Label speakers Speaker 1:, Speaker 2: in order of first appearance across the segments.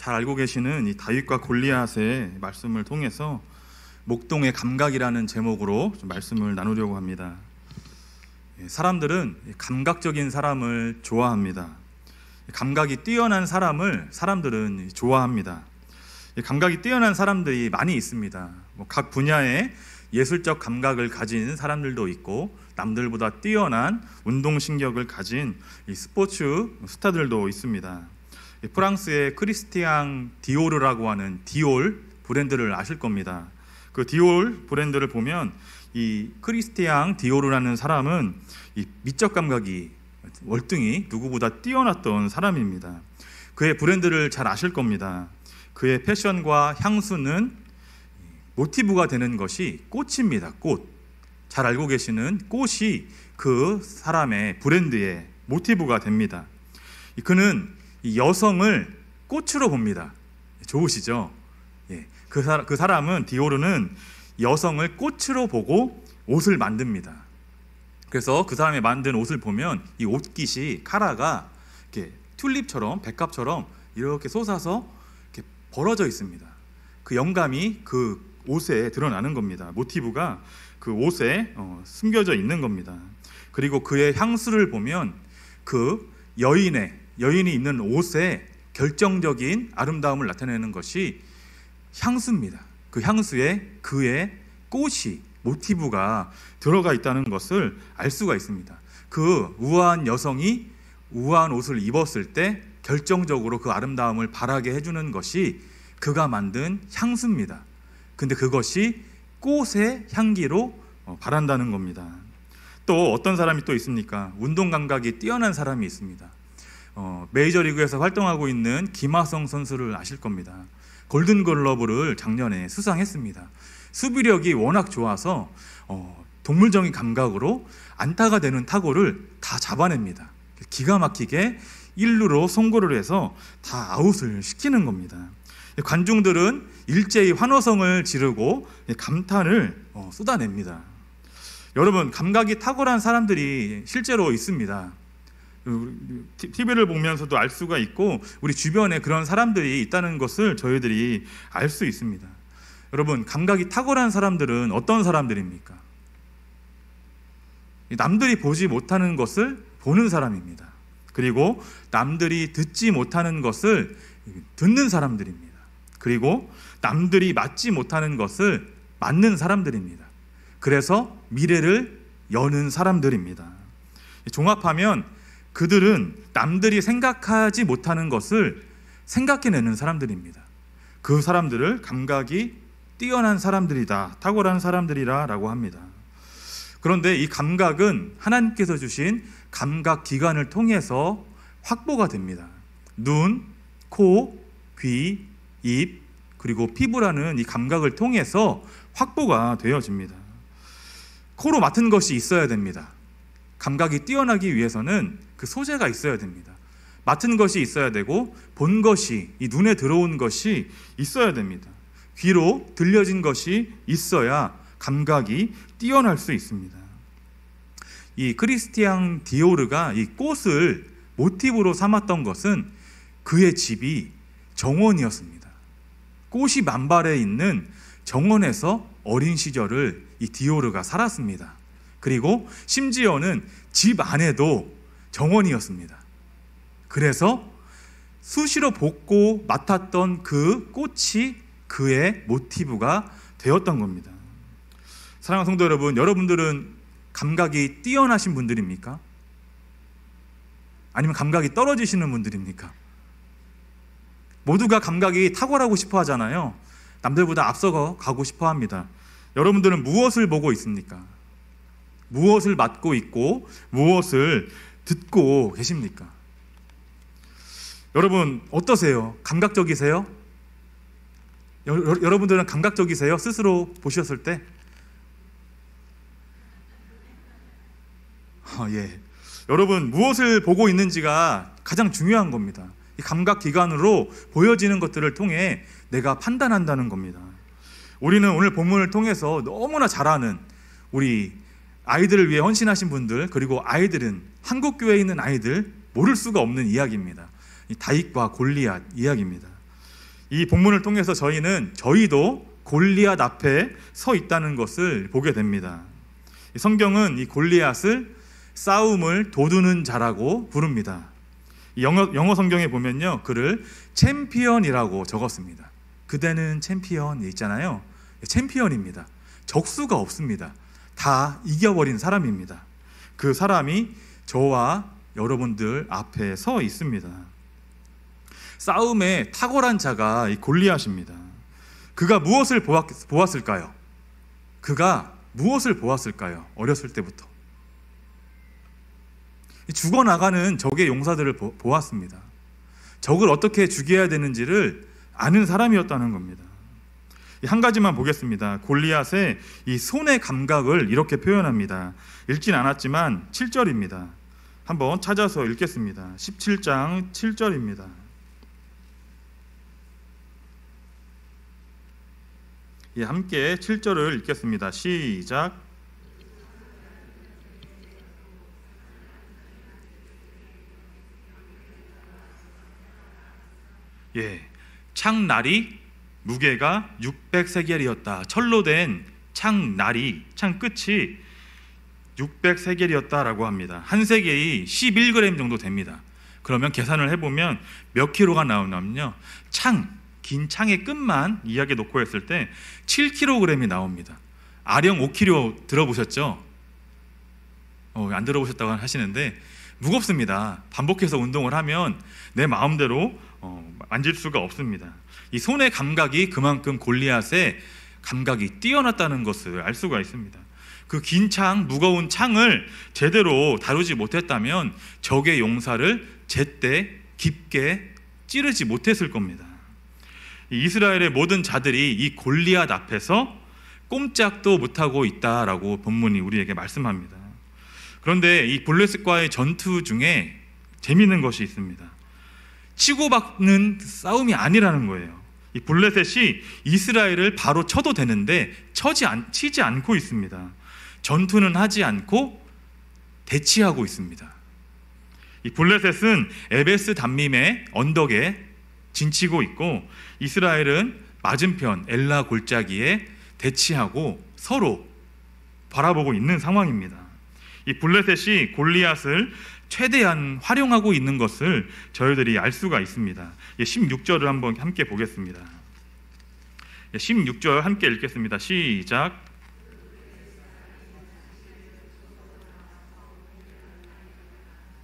Speaker 1: 잘 알고 계시는 이 다윗과 골리앗의 말씀을 통해서 목동의 감각이라는 제목으로 좀 말씀을 나누려고 합니다. 사람들은 감각적인 사람을 좋아합니다. 감각이 뛰어난 사람을 사람들은 좋아합니다. 감각이 뛰어난 사람들이 많이 있습니다. 각 분야의 예술적 감각을 가진 사람들도 있고 남들보다 뛰어난 운동신경을 가진 이 스포츠 스타들도 있습니다. 프랑스의 크리스티앙 디오르라고 하는 디올 브랜드를 아실 겁니다. 그 디올 브랜드를 보면 이 크리스티앙 디오르라는 사람은 이 미적 감각이 월등히 누구보다 뛰어났던 사람입니다. 그의 브랜드를 잘 아실 겁니다. 그의 패션과 향수는 모티브가 되는 것이 꽃입니다. 꽃. 잘 알고 계시는 꽃이 그 사람의 브랜드의 모티브가 됩니다. 그는 이 여성을 꽃으로 봅니다. 좋으시죠? 그 사람은 디오르는 여성을 꽃으로 보고 옷을 만듭니다. 그래서 그 사람이 만든 옷을 보면 이 옷깃이 카라가 이렇게 튤립처럼 백합처럼 이렇게 솟아서 이렇게 벌어져 있습니다. 그 영감이 그 옷에 드러나는 겁니다. 모티브가 그 옷에 숨겨져 있는 겁니다. 그리고 그의 향수를 보면 그 여인이 입는 옷에 결정적인 아름다움을 나타내는 것이 향수입니다. 그 향수에 그의 꽃이 모티브가 들어가 있다는 것을 알 수가 있습니다. 그 우아한 여성이 우아한 옷을 입었을 때 결정적으로 그 아름다움을 발하게 해주는 것이 그가 만든 향수입니다. 근데 그것이 꽃의 향기로 발한다는 겁니다. 또 어떤 사람이 또 있습니까? 운동 감각이 뛰어난 사람이 있습니다. 메이저리그에서 활동하고 있는 김하성 선수를 아실 겁니다. 골든글러브를 작년에 수상했습니다. 수비력이 워낙 좋아서 동물적인 감각으로 안타가 되는 타구를 다 잡아냅니다. 기가 막히게 1루로 송구를 해서 다 아웃을 시키는 겁니다. 관중들은 일제히 환호성을 지르고 감탄을 쏟아냅니다. 여러분, 감각이 탁월한 사람들이 실제로 있습니다. TV를 보면서도 알 수가 있고 우리 주변에 그런 사람들이 있다는 것을 저희들이 알 수 있습니다. 여러분, 감각이 탁월한 사람들은 어떤 사람들입니까? 남들이 보지 못하는 것을 보는 사람입니다. 그리고 남들이 듣지 못하는 것을 듣는 사람들입니다. 그리고 남들이 맞지 못하는 것을 맞는 사람들입니다. 그래서 미래를 여는 사람들입니다. 종합하면 그들은 남들이 생각하지 못하는 것을 생각해내는 사람들입니다. 그 사람들을 감각이 뛰어난 사람들이다, 탁월한 사람들이라 라고 합니다. 그런데 이 감각은 하나님께서 주신 감각 기관을 통해서 확보가 됩니다. 눈, 코, 귀, 입, 그리고 피부라는 이 감각을 통해서 확보가 되어집니다. 코로 맡은 것이 있어야 됩니다. 감각이 뛰어나기 위해서는 그 소재가 있어야 됩니다. 맡은 것이 있어야 되고 본 것이, 이 눈에 들어온 것이 있어야 됩니다. 귀로 들려진 것이 있어야 감각이 뛰어날 수 있습니다. 이 크리스티앙 디오르가 이 꽃을 모티브로 삼았던 것은 그의 집이 정원이었습니다. 꽃이 만발해 있는 정원에서 어린 시절을 이 디오르가 살았습니다. 그리고 심지어는 집 안에도 정원이었습니다. 그래서 수시로 볶고 맡았던 그 꽃이 그의 모티브가 되었던 겁니다. 사랑하는 성도 여러분, 여러분들은 감각이 뛰어나신 분들입니까? 아니면 감각이 떨어지시는 분들입니까? 모두가 감각이 탁월하고 싶어 하잖아요. 남들보다 앞서 가고 싶어 합니다. 여러분들은 무엇을 보고 있습니까? 무엇을 맡고 있고 무엇을 듣고 계십니까? 여러분 어떠세요? 감각적이세요? 여러분들은 감각적이세요? 스스로 보셨을 때? 예. 여러분, 무엇을 보고 있는지가 가장 중요한 겁니다. 이 감각 기관으로 보여지는 것들을 통해 내가 판단한다는 겁니다. 우리는 오늘 본문을 통해서 너무나 잘 아는 우리 아이들을 위해 헌신하신 분들, 그리고 아이들은 한국교회에 있는 아이들 모를 수가 없는 이야기입니다. 이 다윗과 골리앗 이야기입니다. 이 본문을 통해서 저희도 골리앗 앞에 서 있다는 것을 보게 됩니다. 성경은 이 골리앗을 싸움을 도두는 자라고 부릅니다. 영어 성경에 보면요, 그를 챔피언이라고 적었습니다. 그대는 챔피언 있잖아요. 챔피언입니다. 적수가 없습니다. 다 이겨버린 사람입니다. 그 사람이 저와 여러분들 앞에 서 있습니다. 싸움에 탁월한 자가 이 골리앗입니다. 그가 무엇을 보았을까요? 그가 무엇을 보았을까요? 어렸을 때부터 죽어나가는 적의 용사들을 보았습니다. 적을 어떻게 죽여야 되는지를 아는 사람이었다는 겁니다. 한 가지만 보겠습니다. 골리앗의 이 손의 감각을 이렇게 표현합니다. 읽진 않았지만 7절입니다. 한번 찾아서 읽겠습니다. 17장 7절입니다. 함께 7절을 읽겠습니다. 시작. 창날이 무게가 600세겔이었다. 철로 된 창날이, 창 끝이 600세겔이었다라고 합니다. 한 세겔이 11g 정도 됩니다. 그러면 계산을 해보면 몇 킬로가 나오냐면요, 긴 창의 끝만 이야기에 놓고 했을 때 7kg이 나옵니다. 아령 5kg 들어보셨죠? 안 들어보셨다고 하시는데 무겁습니다. 반복해서 운동을 하면 내 마음대로 만질 수가 없습니다. 이 손의 감각이 그만큼 골리앗의 감각이 뛰어났다는 것을 알 수가 있습니다. 그 긴 창, 무거운 창을 제대로 다루지 못했다면 적의 용사를 제때 깊게 찌르지 못했을 겁니다. 이스라엘의 모든 자들이 이 골리앗 앞에서 꼼짝도 못하고 있다라고 본문이 우리에게 말씀합니다. 그런데 이 블레셋과의 전투 중에 재미있는 것이 있습니다. 치고받는 싸움이 아니라는 거예요. 이 블레셋이 이스라엘을 바로 쳐도 되는데 치지 않고 있습니다. 전투는 하지 않고 대치하고 있습니다. 이 블레셋은 에베스 담밈의 언덕에 진치고 있고 이스라엘은 맞은편 엘라 골짜기에 대치하고 서로 바라보고 있는 상황입니다. 이 블레셋이 골리앗을 최대한 활용하고 있는 것을 저희들이 알 수가 있습니다. 16절을 한번 함께 보겠습니다. 16절 함께 읽겠습니다. 시작.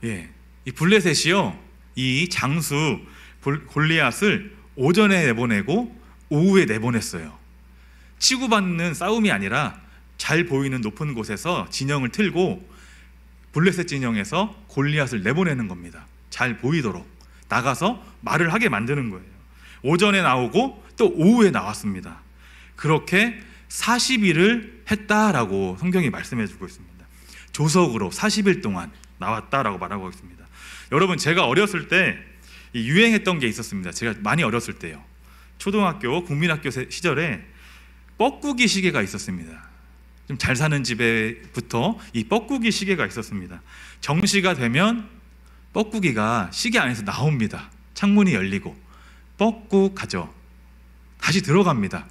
Speaker 1: 이 블레셋이요, 이 장수 골리앗을 오전에 내보내고 오후에 내보냈어요. 치고받는 싸움이 아니라 잘 보이는 높은 곳에서 진영을 틀고 블레셋 진영에서 골리앗을 내보내는 겁니다. 잘 보이도록 나가서 말을 하게 만드는 거예요. 오전에 나오고 또 오후에 나왔습니다. 그렇게 40일을 했다라고 성경이 말씀해 주고 있습니다. 조석으로 40일 동안 나왔다라고 말하고 있습니다. 여러분, 제가 어렸을 때 유행했던 게 있었습니다. 제가 많이 어렸을 때요, 초등학교, 국민학교 시절에 뻐꾸기 시계가 있었습니다. 좀 잘 사는 집에부터 이 뻐꾸기 시계가 있었습니다. 정시가 되면 뻐꾸기가 시계 안에서 나옵니다. 창문이 열리고 뻐꾹하죠. 다시 들어갑니다.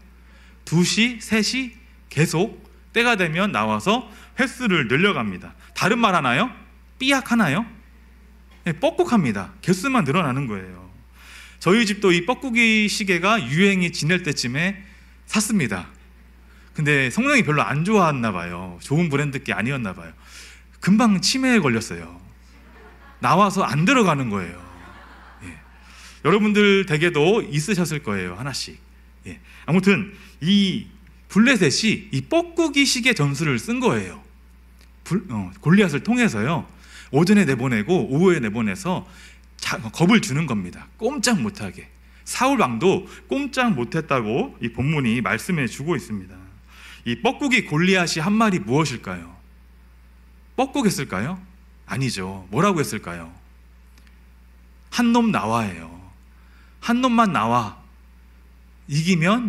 Speaker 1: 2시, 3시 계속 때가 되면 나와서 횟수를 늘려갑니다. 다른 말 하나요? 삐약 하나요? 뻐꾹합니다. 개수만 늘어나는 거예요. 저희 집도 이 뻐꾸기 시계가 유행이 지낼 때쯤에 샀습니다. 근데 성능이 별로 안 좋았나 봐요. 좋은 브랜드 게 아니었나 봐요. 금방 치매에 걸렸어요. 나와서 안 들어가는 거예요. 여러분들 댁에도 있으셨을 거예요, 하나씩. 아무튼 이 블레셋이 이 뻐꾸기 시계 전술을 쓴 거예요. 골리앗을 통해서요, 오전에 내보내고 오후에 내보내서 겁을 주는 겁니다. 꼼짝 못하게. 사울 왕도 꼼짝 못했다고 이 본문이 말씀해 주고 있습니다. 이 뻐꾸기 골리앗이 한 말이 무엇일까요? 뻐꾸겠을까요? 아니죠. 뭐라고 했을까요? 한 놈 나와예요. 한 놈만 나와.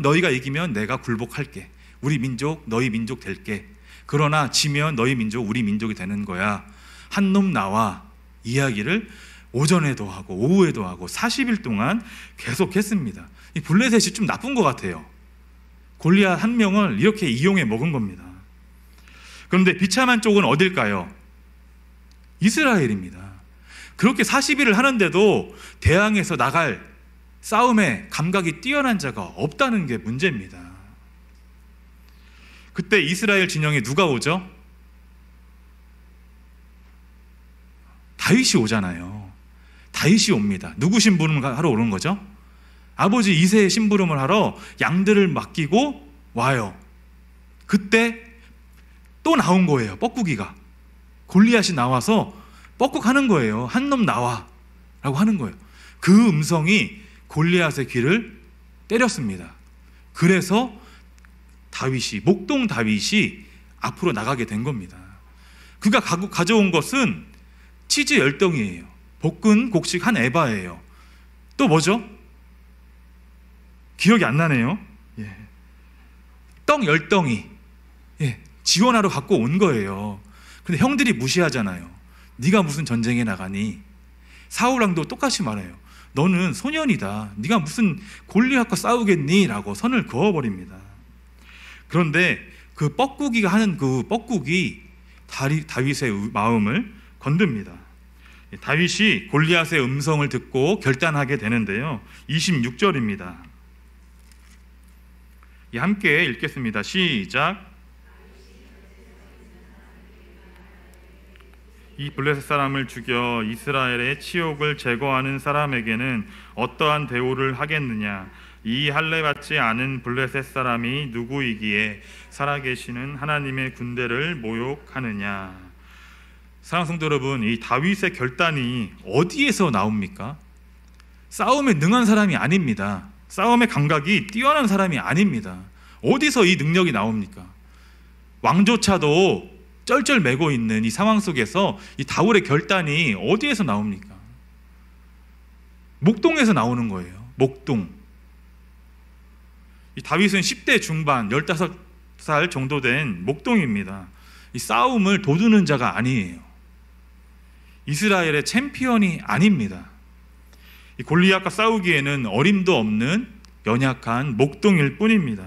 Speaker 1: 너희가 이기면 내가 굴복할게. 우리 민족 너희 민족 될게. 그러나 지면 너희 민족 우리 민족이 되는 거야. 한 놈 나와. 이야기를 오전에도 하고 오후에도 하고 40일 동안 계속했습니다. 이 블레셋이 좀 나쁜 것 같아요. 골리앗 한 명을 이렇게 이용해 먹은 겁니다. 그런데 비참한 쪽은 어딜까요? 이스라엘입니다. 그렇게 40일을 하는데도 대항해서 나갈 싸움에 감각이 뛰어난 자가 없다는 게 문제입니다. 그때 이스라엘 진영에 누가 오죠? 다윗이 오잖아요. 다윗이 옵니다. 누구 심부름을 하러 오는 거죠? 아버지 이새의 심부름을 하러 양들을 맡기고 와요. 그때 또 나온 거예요. 뻐꾸기가. 골리앗이 나와서 뻐꾹하는 거예요. 한 놈 나와 라고 하는 거예요. 그 음성이 골리앗의 귀를 때렸습니다. 그래서 목동 다윗이 앞으로 나가게 된 겁니다. 그가 가져온 것은 치즈 10덩이예요. 볶은 곡식 한 에바예요. 또 뭐죠? 기억이 안 나네요. 떡 10덩이 지원하러 갖고 온 거예요. 근데 형들이 무시하잖아요. 네가 무슨 전쟁에 나가니? 사울왕도 똑같이 말해요. 너는 소년이다. 네가 무슨 골리앗과 싸우겠니? 라고 선을 그어버립니다. 그런데 그 뻐꾸기가 하는 그 뻐꾸기 다윗의 마음을 건듭니다. 다윗이 골리앗의 음성을 듣고 결단하게 되는데요. 26절입니다. 함께 읽겠습니다. 시작. 이 블레셋 사람을 죽여 이스라엘의 치욕을 제거하는 사람에게는 어떠한 대우를 하겠느냐? 이 할례받지 않은 블레셋 사람이 누구이기에 살아계시는 하나님의 군대를 모욕하느냐? 사랑하는 성도 여러분, 이 다윗의 결단이 어디에서 나옵니까? 싸움에 능한 사람이 아닙니다. 싸움의 감각이 뛰어난 사람이 아닙니다. 어디서 이 능력이 나옵니까? 왕조차도 쩔쩔매고 있는 이 상황 속에서 이 다윗의 결단이 어디에서 나옵니까? 목동에서 나오는 거예요. 목동. 이 다윗은 10대 중반, 15살 정도 된 목동입니다. 이 싸움을 도두는 자가 아니에요. 이스라엘의 챔피언이 아닙니다. 이 골리앗과 싸우기에는 어림도 없는 연약한 목동일 뿐입니다.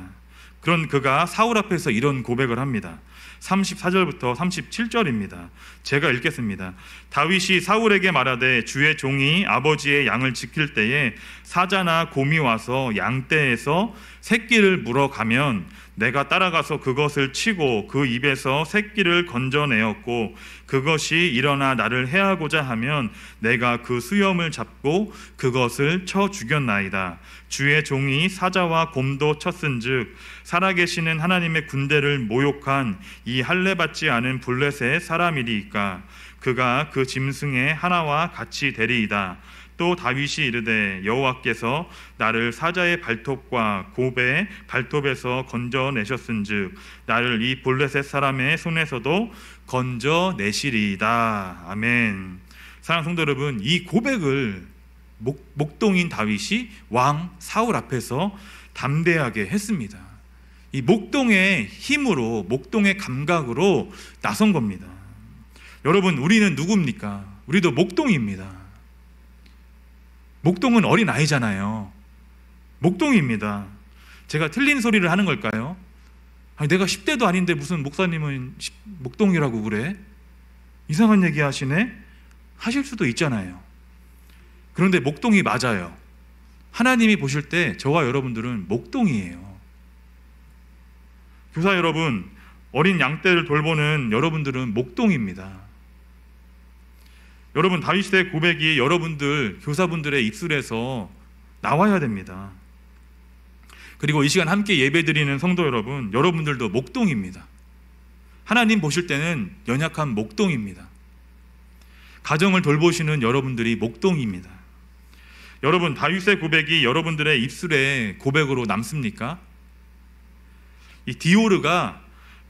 Speaker 1: 그런 그가 사울 앞에서 이런 고백을 합니다. 34절부터 37절입니다. 제가 읽겠습니다. 다윗이 사울에게 말하되 주의 종이 아버지의 양을 지킬 때에 사자나 곰이 와서 양떼에서 새끼를 물어가면 내가 따라가서 그것을 치고 그 입에서 새끼를 건져내었고 그것이 일어나 나를 해하고자 하면 내가 그 수염을 잡고 그것을 쳐 죽였나이다. 주의 종이 사자와 곰도 쳤은즉 살아계시는 하나님의 군대를 모욕한 이 할례받지 않은 블레셋 사람이리이까 그가 그 짐승의 하나와 같이 되리이다. 또 다윗이 이르되 여호와께서 나를 사자의 발톱과 곰의 발톱에서 건져내셨은즉 나를 이 블레셋 사람의 손에서도 건져내시리이다. 아멘. 사랑하는 성도 여러분, 이 고백을 목동인 다윗이 왕 사울 앞에서 담대하게 했습니다. 이 목동의 힘으로, 목동의 감각으로 나선 겁니다. 여러분, 우리는 누굽니까? 우리도 목동입니다. 목동은 어린 아이잖아요. 목동입니다. 제가 틀린 소리를 하는 걸까요? 아니, 내가 10대도 아닌데 무슨 목사님은 목동이라고 그래? 이상한 얘기 하시네? 하실 수도 있잖아요. 그런데 목동이 맞아요. 하나님이 보실 때 저와 여러분들은 목동이에요. 교사 여러분, 어린 양떼를 돌보는 여러분들은 목동입니다. 여러분, 다윗의 고백이 여러분들 교사분들의 입술에서 나와야 됩니다. 그리고 이 시간 함께 예배드리는 성도 여러분, 여러분들도 목동입니다. 하나님 보실 때는 연약한 목동입니다. 가정을 돌보시는 여러분들이 목동입니다. 여러분, 다윗의 고백이 여러분들의 입술에 고백으로 남습니까? 이 디오르가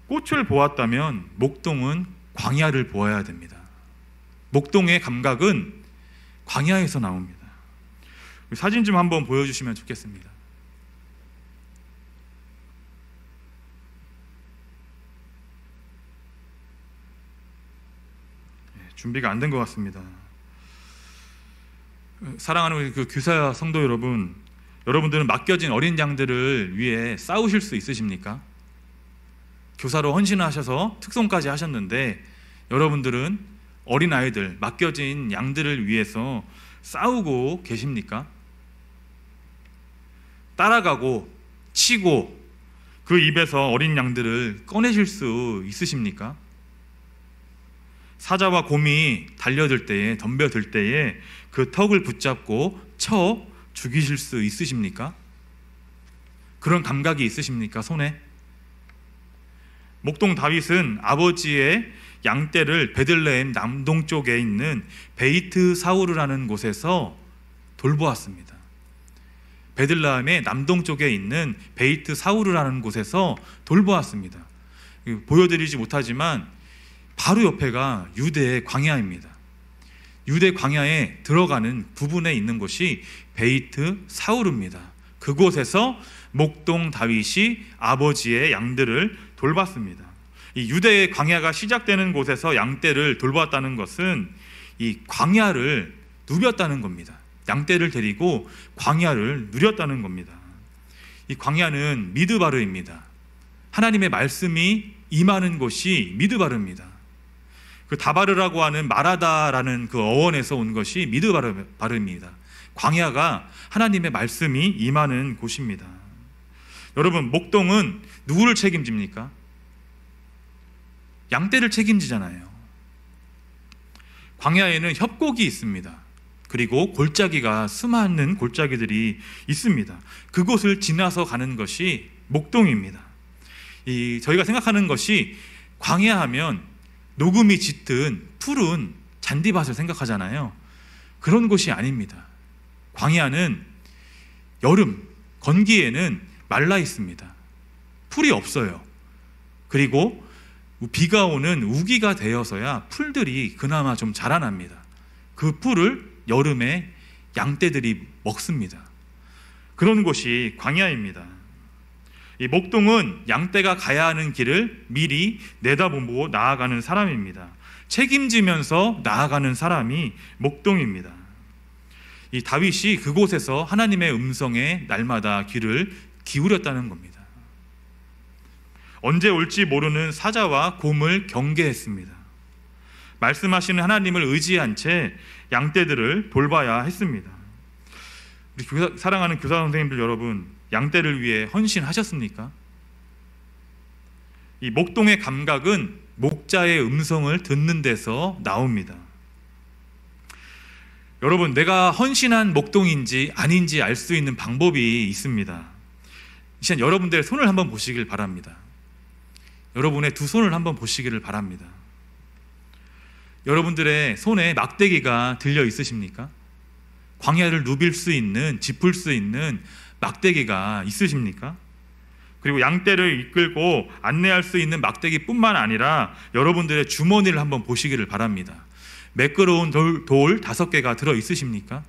Speaker 1: 꽃을 보았다면 목동은 광야를 보아야 됩니다. 목동의 감각은 광야에서 나옵니다. 사진 좀 한번 보여주시면 좋겠습니다. 준비가 안 된 것 같습니다. 사랑하는 그 교사 성도 여러분, 여러분들은 맡겨진 어린 양들을 위해 싸우실 수 있으십니까? 교사로 헌신하셔서 특송까지 하셨는데 여러분들은 어린아이들, 맡겨진 양들을 위해서 싸우고 계십니까? 따라가고 치고 그 입에서 어린 양들을 꺼내실 수 있으십니까? 사자와 곰이 달려들 때에, 덤벼들 때에 그 턱을 붙잡고 쳐 죽이실 수 있으십니까? 그런 감각이 있으십니까? 손에? 목동 다윗은 아버지의 양떼를 베들레헴 남동쪽에 있는 베이트 사우르라는 곳에서 돌보았습니다. 베들레헴의 남동쪽에 있는 베이트 사우르라는 곳에서 돌보았습니다. 보여드리지 못하지만 바로 옆에가 유대의 광야입니다. 유대 광야에 들어가는 부분에 있는 곳이 베이트 사우르입니다. 그곳에서 목동 다윗이 아버지의 양들을 돌봤습니다. 이 유대의 광야가 시작되는 곳에서 양떼를 돌보았다는 것은 이 광야를 누볐다는 겁니다. 양떼를 데리고 광야를 누렸다는 겁니다. 이 광야는 미드바르입니다. 하나님의 말씀이 임하는 곳이 미드바르입니다. 그 다바르라고 하는 마라다라는 그 어원에서 온 것이 미드바르입니다. 광야가 하나님의 말씀이 임하는 곳입니다. 여러분, 목동은 누구를 책임집니까? 양떼를 책임지잖아요. 광야에는 협곡이 있습니다. 그리고 골짜기가 수많은 골짜기들이 있습니다. 그곳을 지나서 가는 것이 목동입니다. 저희가 생각하는 것이 광야하면 녹음이 짙은 푸른 잔디밭을 생각하잖아요. 그런 곳이 아닙니다. 광야는 여름, 건기에는 말라 있습니다. 풀이 없어요. 그리고 비가 오는 우기가 되어서야 풀들이 그나마 좀 자라납니다. 그 풀을 여름에 양떼들이 먹습니다. 그런 곳이 광야입니다. 이 목동은 양떼가 가야 하는 길을 미리 내다보고 나아가는 사람입니다. 책임지면서 나아가는 사람이 목동입니다. 이 다윗이 그곳에서 하나님의 음성에 날마다 귀를 기울였다는 겁니다. 언제 올지 모르는 사자와 곰을 경계했습니다. 말씀하시는 하나님을 의지한 채 양떼들을 돌봐야 했습니다. 우리 사랑하는 교사 선생님들 여러분, 양떼를 위해 헌신하셨습니까? 이 목동의 감각은 목자의 음성을 듣는 데서 나옵니다. 여러분, 내가 헌신한 목동인지 아닌지 알 수 있는 방법이 있습니다. 이 시간 여러분들의 손을 한번 보시길 바랍니다. 여러분의 두 손을 한번 보시기를 바랍니다. 여러분들의 손에 막대기가 들려 있으십니까? 광야를 누빌 수 있는, 짚을 수 있는 막대기가 있으십니까? 그리고 양떼를 이끌고 안내할 수 있는 막대기뿐만 아니라 여러분들의 주머니를 한번 보시기를 바랍니다. 매끄러운 돌 5개가 들어 있으십니까?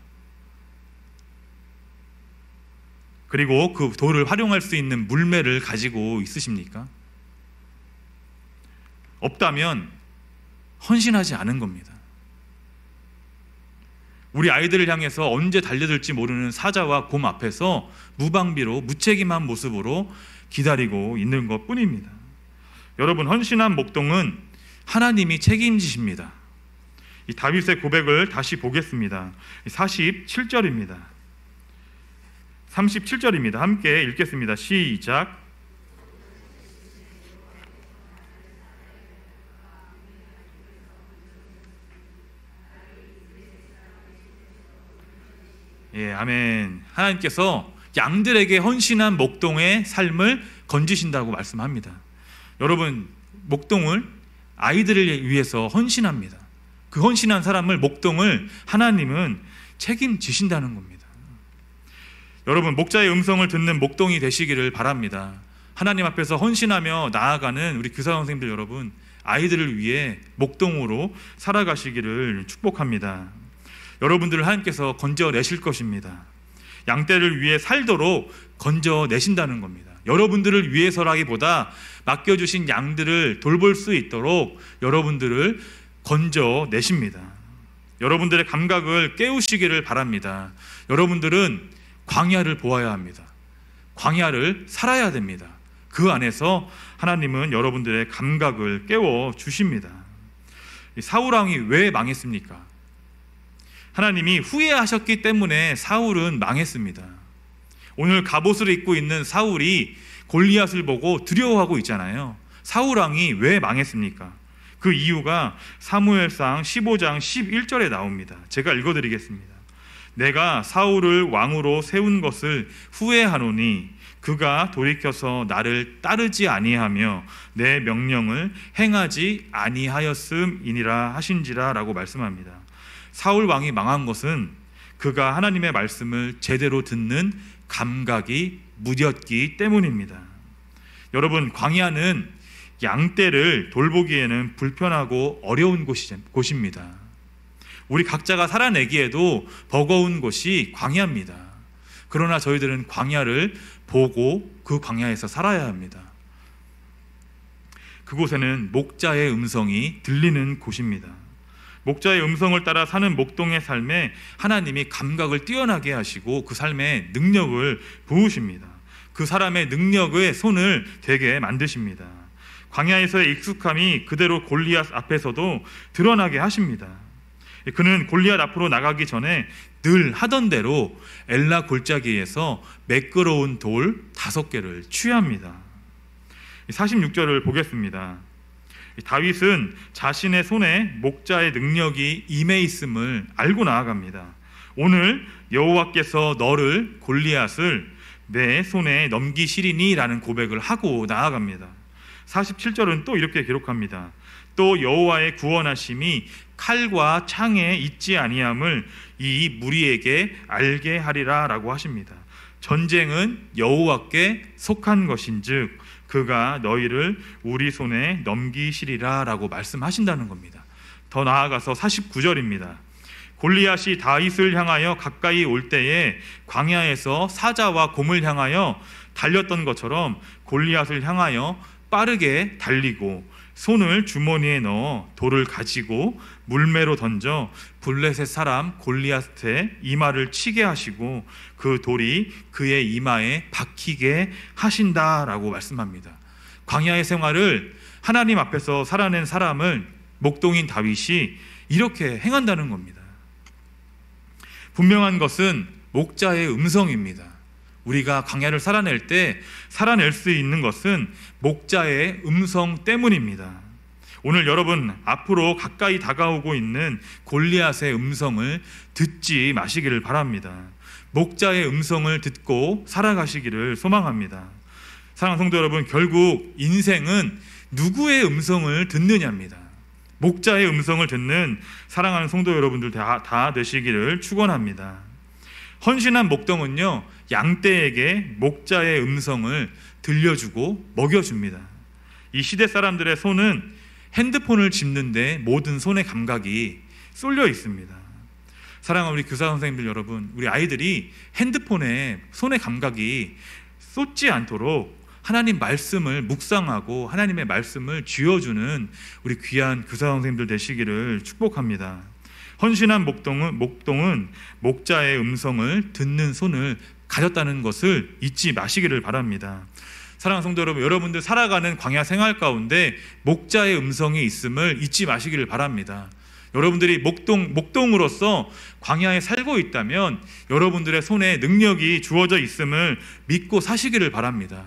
Speaker 1: 그리고 그 돌을 활용할 수 있는 물매를 가지고 있으십니까? 없다면 헌신하지 않은 겁니다. 우리 아이들을 향해서 언제 달려들지 모르는 사자와 곰 앞에서 무방비로 무책임한 모습으로 기다리고 있는 것 뿐입니다. 여러분, 헌신한 목동은 하나님이 책임지십니다. 이 다윗의 고백을 다시 보겠습니다. 47절입니다. 37절입니다. 함께 읽겠습니다. 시작. 예, 아멘. 하나님께서 양들에게 헌신한 목동의 삶을 건지신다고 말씀합니다. 여러분, 목동을 아이들을 위해서 헌신합니다. 그 헌신한 사람을, 목동을 하나님은 책임지신다는 겁니다. 여러분, 목자의 음성을 듣는 목동이 되시기를 바랍니다. 하나님 앞에서 헌신하며 나아가는 우리 교사 선생님들 여러분, 아이들을 위해 목동으로 살아가시기를 축복합니다. 여러분들을 하나님께서 건져내실 것입니다. 양떼를 위해 살도록 건져내신다는 겁니다. 여러분들을 위해서라기보다 맡겨주신 양들을 돌볼 수 있도록 여러분들을 건져내십니다. 여러분들의 감각을 깨우시기를 바랍니다. 여러분들은 광야를 보아야 합니다. 광야를 살아야 됩니다. 그 안에서 하나님은 여러분들의 감각을 깨워 주십니다. 사울 왕이 왜 망했습니까? 하나님이 후회하셨기 때문에 사울은 망했습니다. 오늘 갑옷을 입고 있는 사울이 골리앗을 보고 두려워하고 있잖아요. 사울 왕이 왜 망했습니까? 그 이유가 사무엘상 15장 11절에 나옵니다. 제가 읽어드리겠습니다. 내가 사울을 왕으로 세운 것을 후회하노니 그가 돌이켜서 나를 따르지 아니하며 내 명령을 행하지 아니하였음이니라 하신지라 라고 말씀합니다. 사울 왕이 망한 것은 그가 하나님의 말씀을 제대로 듣는 감각이 무뎠기 때문입니다. 여러분, 광야는 양떼를 돌보기에는 불편하고 어려운 곳입니다. 우리 각자가 살아내기에도 버거운 곳이 광야입니다. 그러나 저희들은 광야를 보고 그 광야에서 살아야 합니다. 그곳에는 목자의 음성이 들리는 곳입니다. 목자의 음성을 따라 사는 목동의 삶에 하나님이 감각을 뛰어나게 하시고 그 삶에 능력을 부으십니다. 그 사람의 능력의 손을 되게 만드십니다. 광야에서의 익숙함이 그대로 골리앗 앞에서도 드러나게 하십니다. 그는 골리앗 앞으로 나가기 전에 늘 하던 대로 엘라 골짜기에서 매끄러운 돌 5개를 취합니다. 46절을 보겠습니다. 다윗은 자신의 손에 목자의 능력이 임해 있음을 알고 나아갑니다. 오늘 여호와께서 너를 골리앗을 내 손에 넘기시리니 라는 고백을 하고 나아갑니다. 47절은 또 이렇게 기록합니다. 또 여호와의 구원하심이 칼과 창에 있지 아니함을 이 무리에게 알게 하리라 라고 하십니다. 전쟁은 여호와께 속한 것인즉 그가 너희를 우리 손에 넘기시리라 라고 말씀하신다는 겁니다. 더 나아가서 49절입니다. 골리앗이 다윗을 향하여 가까이 올 때에 광야에서 사자와 곰을 향하여 달렸던 것처럼 골리앗을 향하여 빠르게 달리고 손을 주머니에 넣어 돌을 가지고 물매로 던져 블레셋 사람 골리앗의 이마를 치게 하시고 그 돌이 그의 이마에 박히게 하신다라고 말씀합니다. 광야의 생활을 하나님 앞에서 살아낸 사람을 목동인 다윗이 이렇게 행한다는 겁니다. 분명한 것은 목자의 음성입니다. 우리가 광야를 살아낼 때 살아낼 수 있는 것은 목자의 음성 때문입니다. 오늘 여러분 앞으로 가까이 다가오고 있는 골리앗의 음성을 듣지 마시기를 바랍니다. 목자의 음성을 듣고 살아가시기를 소망합니다. 사랑하는 성도 여러분, 결국 인생은 누구의 음성을 듣느냐입니다. 목자의 음성을 듣는 사랑하는 성도 여러분들 다 되시기를 축원합니다. 헌신한 목동은요, 양떼에게 목자의 음성을 들려주고 먹여줍니다. 이 시대 사람들의 손은 핸드폰을 짚는데 모든 손의 감각이 쏠려 있습니다. 사랑하는 우리 교사 선생님들 여러분, 우리 아이들이 핸드폰에 손의 감각이 쏟지 않도록 하나님 말씀을 묵상하고 하나님의 말씀을 쥐어주는 우리 귀한 교사 선생님들 되시기를 축복합니다. 헌신한 목동은 목자의 음성을 듣는 손을 가졌다는 것을 잊지 마시기를 바랍니다. 사랑하는 성도 여러분, 여러분들 살아가는 광야 생활 가운데 목자의 음성이 있음을 잊지 마시기를 바랍니다. 여러분들이 목동으로서 광야에 살고 있다면 여러분들의 손에 능력이 주어져 있음을 믿고 사시기를 바랍니다.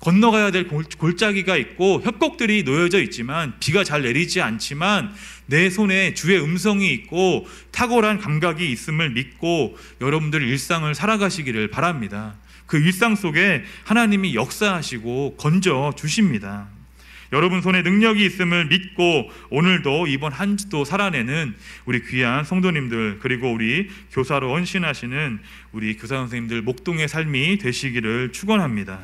Speaker 1: 건너가야 될 골짜기가 있고 협곡들이 놓여져 있지만 비가 잘 내리지 않지만 내 손에 주의 음성이 있고 탁월한 감각이 있음을 믿고 여러분들 일상을 살아가시기를 바랍니다. 그 일상 속에 하나님이 역사하시고 건져 주십니다. 여러분 손에 능력이 있음을 믿고 오늘도 이번 한 주도 살아내는 우리 귀한 성도님들, 그리고 우리 교사로 헌신하시는 우리 교사 선생님들 목동의 삶이 되시기를 축원합니다.